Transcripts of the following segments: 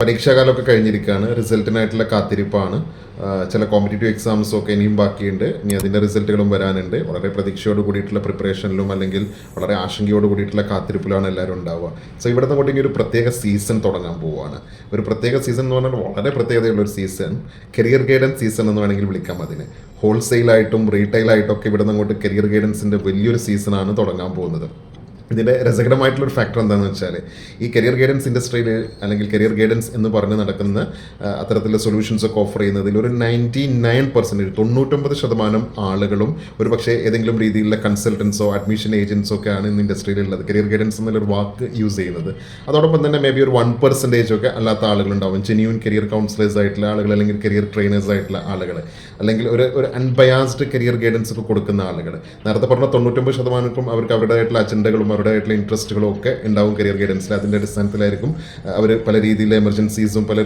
പരീക്ഷാകാലമൊക്കെ കഴിഞ്ഞിരിക്കുകയാണ്, റിസൾട്ടിനായിട്ടുള്ള കാത്തിരിപ്പാണ്. ചില കോമ്പറ്റേറ്റീവ് എക്സാംസും ഒക്കെ ഇനിയും ബാക്കിയുണ്ട്. ഇനി അതിൻ്റെ റിസൾട്ടുകളും വരാനുണ്ട്. വളരെ പ്രതീക്ഷയോട് കൂടിയിട്ടുള്ള പ്രിപ്പറേഷനിലും അല്ലെങ്കിൽ വളരെ ആശങ്കയോട് കൂടിയിട്ടുള്ള കാത്തിരിപ്പിലാണ് എല്ലാവരും ഉണ്ടാവുക. സോ ഇവിടെ നിന്ന് ഇനി ഒരു പ്രത്യേക സീസൺ തുടങ്ങാൻ പോവുകയാണ്. ഒരു പ്രത്യേക സീസൺ എന്ന് പറഞ്ഞാൽ വളരെ പ്രത്യേകതയുള്ളൊരു സീസൺ, കരിയർ ഗൈഡൻസ് സീസൺ എന്ന് വേണമെങ്കിൽ വിളിക്കാം അതിന്. ഹോൾസെയിലായിട്ടും റീറ്റെയിലായിട്ടും ഒക്കെ ഇവിടെ നിന്ന് കരിയർ ഗൈഡൻസിൻ്റെ വലിയൊരു സീസണാണ് തുടങ്ങാൻ പോകുന്നത്. ഇതിൻ്റെ രസകരമായിട്ടുള്ളൊരു ഫാക്ടർ എന്താണെന്ന് വെച്ചാൽ, ഈ കരിയർ ഗൈഡൻസ് ഇൻഡസ്ട്രിയിൽ അല്ലെങ്കിൽ കരിയർ ഗൈഡൻസ് എന്ന് പറഞ്ഞ് നടക്കുന്ന അത്തരത്തിലുള്ള സൊല്യൂഷൻസ് ഒക്കെ ഓഫർ ചെയ്യുന്നതിൽ ഒരു 99% ആളുകളും ഒരു പക്ഷേ ഏതെങ്കിലും രീതിയിലുള്ള കൺസൾട്ടൻസോ അഡ്മിഷൻ ഏജൻസോ ഒക്കെ ആണ് ഇന്ന് ഇൻഡസ്ട്രിയിലുള്ളത്. കരിയർ ഗൈഡൻസ് എന്നുള്ളൊരു വാക്ക് യൂസ് ചെയ്യുന്നത്. അതോടൊപ്പം തന്നെ മേ ബി ഒരു 1% ഒക്കെ അല്ലാത്ത ആളുകളുണ്ടാവും. ജെന്യൂൻ കരിയർ കൗൺസിലേഴ്സ് ആയിട്ടുള്ള ആളുകൾ, അല്ലെങ്കിൽ കരിയർ ട്രെയിനേഴ്സ് ആയിട്ടുള്ള ആളുകൾ, അല്ലെങ്കിൽ ഒരു അൺബയാസ്ഡ് കരിയർ ഗൈഡൻസ് ഒക്കെ കൊടുക്കുന്ന ആളുകൾ. നേരത്തെ പറഞ്ഞ 99% അവർക്ക് അവരുടേതായിട്ടുള്ള അജണ്ടകളും അവരുടേതായിട്ടുള്ള ഇൻട്രസ്റ്റുകളും ഒക്കെ ഉണ്ടാവും കരിയർ ഗൈഡൻസിൽ. അതിൻ്റെ അടിസ്ഥാനത്തിലായിരിക്കും അവർ പല രീതിയിലെ എമർജൻസീസും പല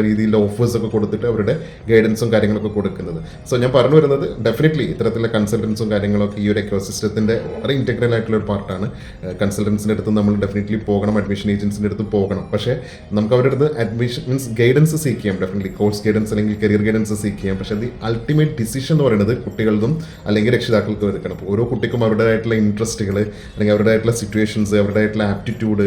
രീതിയിലുള്ള ഓഫേഴ്സൊക്കെ കൊടുത്തിട്ട് അവരുടെ ഗൈഡൻസും കാര്യങ്ങളൊക്കെ കൊടുക്കുന്നത്. സോ ഞാൻ പറഞ്ഞു വരുന്നത്, ഡെഫിനറ്റ്ലി ഇത്തരത്തിലുള്ള കൺസൾട്ടൻസും കാര്യങ്ങളൊക്കെ ഈ ഒരു എക്കോസിസ്റ്റത്തിൻ്റെ വളരെ ഇൻറ്റഗ്രൽ ആയിട്ടുള്ള ഒരു പാർട്ടാണ്. കൺസൾട്ടൻസിൻ്റെ അടുത്ത് നമ്മൾ ഡെഫിനറ്റ്ലി പോകണം, അഡ്മിഷൻ ഏജൻസിൻ്റെ അടുത്ത് പോകണം. പക്ഷേ നമുക്ക് അവരുടെ അടുത്ത് അഡ്മിഷൻ മീൻസ് ഗൈഡൻസ് സീക്ക് ചെയ്യാം, ഡെഫിനറ്റ്ലി കോഴ്സ് ഗൈഡൻസ് അല്ലെങ്കിൽ കരിയർ ഗൈഡൻസ് സീക്ക് ചെയ്യാം. പക്ഷേ അത് അൾട്ടിമേറ്റ് ഡിസിഷൻ എന്ന് പറയുന്നത് കുട്ടികളുടെ അല്ലെങ്കിൽ രക്ഷിതാക്കൾക്ക് എടുക്കണം. ഓരോ കുട്ടിക്കും അവരുടേതായിട്ടുള്ള ഇൻട്രസ്റ്റുകൾ അല്ലെങ്കിൽ അവരുടേതായിട്ടുള്ള സിറ്റുവേഷൻസ്, അവരുടേതായിട്ടുള്ള ആപ്റ്റിറ്റ്യൂഡ്,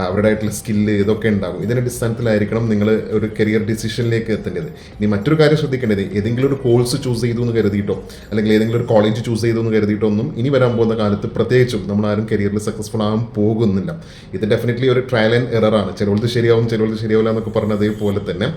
അവരുടേതായിട്ടുള്ള സ്കില്ല് ഇതൊക്കെ ഉണ്ടാകും. ഇതിൻ്റെ അടിസ്ഥാനത്തിലായിരിക്കണം നിങ്ങൾ ഒരു കരിയർ ഡിസിഷനിലേക്ക് എത്തേണ്ടത്. ഇനി മറ്റൊരു കാര്യം ശ്രദ്ധിക്കേണ്ടത്, ഏതെങ്കിലും ഒരു കോഴ്സ് ചൂസ് ചെയ്തു എന്ന് കരുതിയിട്ടോ അല്ലെങ്കിൽ ഏതെങ്കിലും ഒരു കോളേജ് ചൂസ് ചെയ്തു എന്ന് കരുതിയിട്ടോ ഒന്നും ഇനി വരാൻ പോകുന്ന കാലത്ത് പ്രത്യേകിച്ചും നമ്മളാരും കരിയറിൽ സക്സസ്ഫുൾ ആകാൻ പോകുന്നില്ല. ഇത് ഡെഫിനറ്റ്ലി ഒരു ട്രയൽ ആൻഡ് എററാണ്. ചിലവർക്ക് ശരിയാവും, ചിലവർക്ക് ശരിയാവില്ല എന്നൊക്കെ പറഞ്ഞതേപോലെ തന്നെ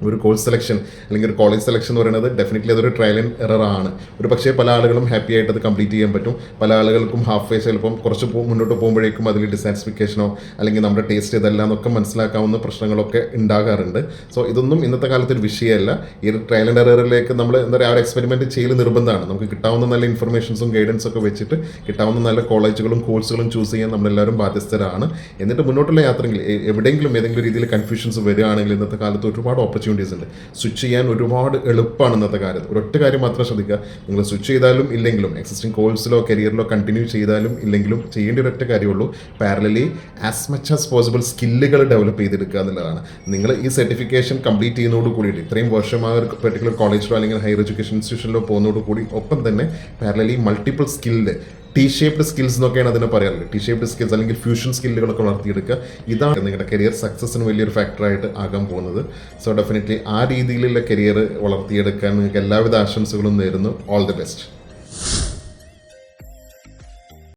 ഒരു കോഴ്സ് സെലക്ഷൻ അല്ലെങ്കിൽ ഒരു കോളേജ് സെലക്ഷൻ എന്ന് പറയുന്നത് ഡെഫിനറ്റ്ലി അതൊരു ട്രയൽ ആൻഡ് എറർ ആണ്. ഒരു പക്ഷേ പല ആളുകളും ഹാപ്പി ആയിട്ട് അത് കംപ്ലീറ്റ് ചെയ്യാൻ പറ്റും. പല ആളുകൾക്കും ഹാഫ് വേ ചിലപ്പം കുറച്ച് മുന്നോട്ട് പോകുമ്പോഴേക്കും അതിൽ ഡിസാറ്റിസ്ഫിക്കേഷനോ അല്ലെങ്കിൽ നമ്മുടെ ടേസ്റ്റ് ഇതെല്ലാം എന്നൊക്കെ മനസ്സിലാക്കാവുന്ന പ്രശ്നങ്ങളൊക്കെ ഉണ്ടാകാറുണ്ട്. സോ ഇതൊന്നും ഇന്നത്തെ കാലത്ത് ഒരു വിഷയമല്ല. ഈ ഒരു ട്രയൽ ആൻഡ് എററിലേക്ക് നമ്മൾ എന്താ പറയുക, ആ ഒരു എക്സ്പെരിമെൻറ്റ് ചെയ്യൽ നിർബന്ധമാണ്. നമുക്ക് കിട്ടാവുന്ന നല്ല ഇൻഫർമേഷൻസും ഗൈഡൻസും ഒക്കെ വെച്ചിട്ട് കിട്ടാവുന്ന നല്ല കോളേജുകളും കോഴ്സുകളും ചൂസ് ചെയ്യാൻ നമ്മളെല്ലാവരും ബാധ്യസ്ഥരാണ്. എന്നിട്ട് മുന്നോട്ടുള്ള യാത്രയിൽ എവിടെയെങ്കിലും ഏതെങ്കിലും രീതിയിൽ കൺഫ്യൂഷൻസ് വരികയാണെങ്കിൽ ഇന്നത്തെ കാലത്ത് ഒരുപാട് ഓപ്പർച്യൂണിറ്റീസ് ഉണ്ട്. സ്വിച്ച് ചെയ്യാൻ ഒരുപാട് എളുപ്പമാണ് ഇന്നത്തെ കാലത്ത്. ഒരൊറ്റ കാര്യം മാത്രം ശ്രദ്ധിക്കുക, നിങ്ങൾ സ്വിച്ച് ചെയ്താലും ഇല്ലെങ്കിലും എക്സിസ്റ്റിംഗ് കോഴ്സിലോ കരിയറിലോ കണ്ടിന്യൂ ചെയ്താലും ഇല്ലെങ്കിലും ചെയ്യേണ്ട ഒരൊറ്റ കാര്യമുള്ളൂ, parallelly as much as possible സ്കില്ലുകൾ ഡെവലപ്പ് ചെയ്തെടുക്കുക എന്നുള്ളതാണ്. നിങ്ങൾ ഈ സർട്ടിഫിക്കേഷൻ കംപ്ലീറ്റ് ചെയ്യുന്നതോട് കൂടിയിട്ട് ഇത്രയും വർഷം ആ ഒരു പെർട്ടിക്കുലർ കോളേജിലോ അല്ലെങ്കിൽ ഹയർ എഡ്യൂക്കേഷൻ ഇൻസ്റ്റിറ്റ്യൂഷനിലോ പോകുന്നതോട് കൂടി ഒപ്പം തന്നെ parallelly multiple skill, T-shaped skills എന്നൊക്കെയാണ് അതിനെ പറയാറുള്ളത്. ടി-ഷേപ്ഡ് സ്കിൽസ് അല്ലെങ്കിൽ ഫ്യൂഷൻ സ്കില്ലുകളൊക്കെ വളർത്തിയെടുക്കുക. ഇതാണ് നിങ്ങളുടെ കരിയർ സക്സസ്സിന് വലിയൊരു ഫാക്ടറായിട്ട് ആകാൻ പോകുന്നത്. സോ ഡെഫിനറ്റ്ലി ആ രീതിയിലുള്ള കരിയർ വളർത്തിയെടുക്കാൻ നിങ്ങൾക്ക് എല്ലാവിധ ആശംസകളും നേരുന്നു. All the best.